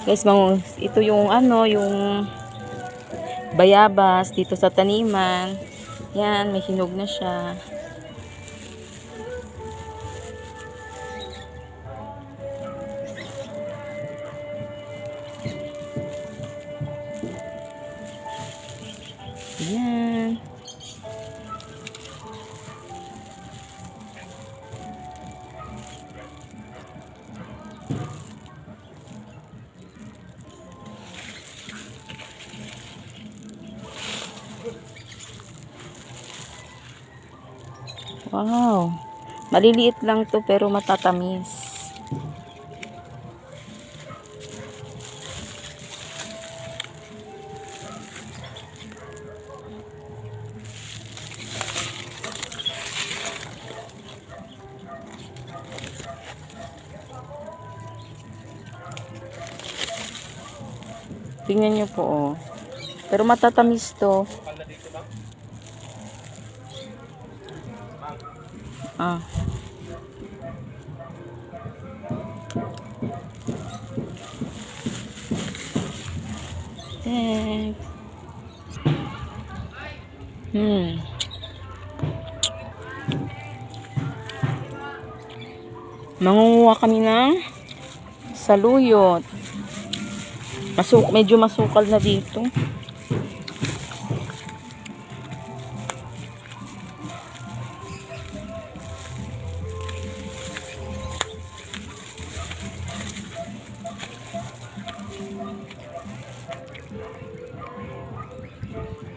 Guys, ito yung ano, yung bayabas dito sa taniman. Yan, may hinog na siya. Yan. Wow. Maliliit lang to pero matatamis. Tingnan nyo po, oh. Pero matatamis to. Ah. Thanks. Mangunguha kami ng saluyot. Medyo masukal na dito.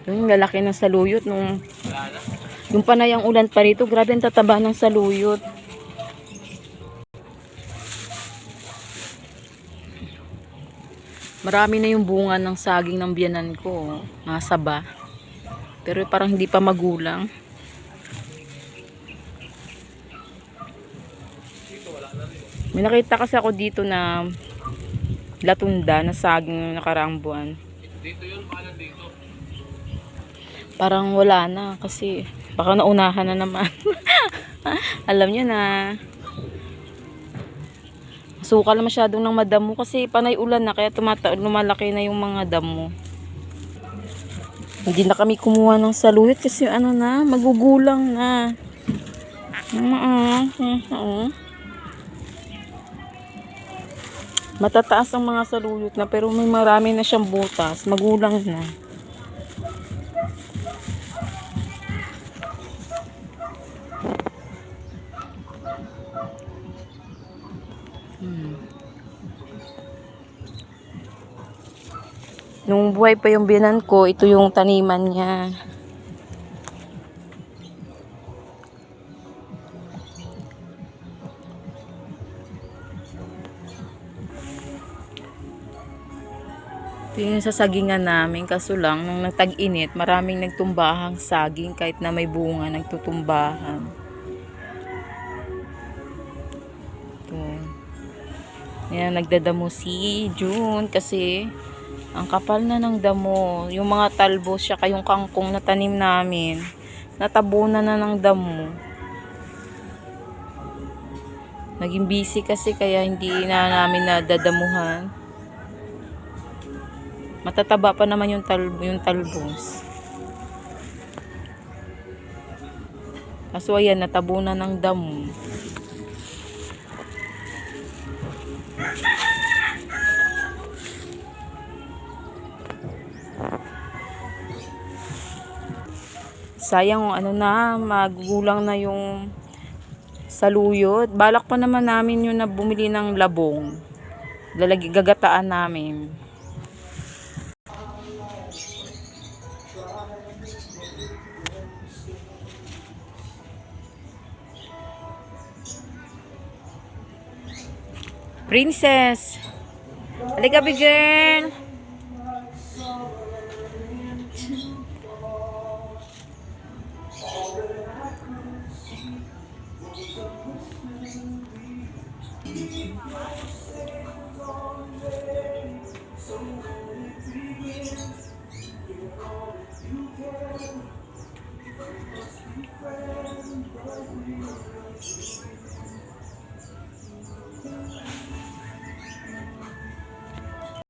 Yung lalaki ng saluyot nung yung panayang ulan pa rito, grabe ang tataba ng saluyot. Marami na yung bunga ng saging ng biyanan ko, mga saba. Pero parang hindi pa magulang. May nakita kasi ako dito na latunda na saging nakaraang buwan. Dito yun, paano dito? Parang wala na kasi baka naunahan na naman. Alam nyo na. Sukal masyadong ng madamo kasi panay ulan na kaya lumalaki na yung mga damo. Hindi na kami kumuha ng saluyot kasi ano na, magugulang na. Matataas ang mga saluyot na pero may marami na siyang butas, magulang na. Nung buhay pa yung biyanan ko, ito yung taniman niya. Ito yung sasagingan namin. Kaso lang, nung nagtag-init, maraming nagtumbahang saging kahit na may bunga, nagtutumbahan. Ito. Ayan, nagdadamo si June kasi ang kapal na ng damo. Yung mga talbos siya kayong kangkong na tanim namin, natabunan na ng damo. Naging busy kasi kaya hindi na namin nadadamuhan. Matataba pa naman yung talbos. Kaso ayan, natabunan ng damo. Sayang ano na, magulang na yung saluyot. Balak pa naman namin yun na bumili ng labong. Gagataan namin. Princess! Halika, big girl!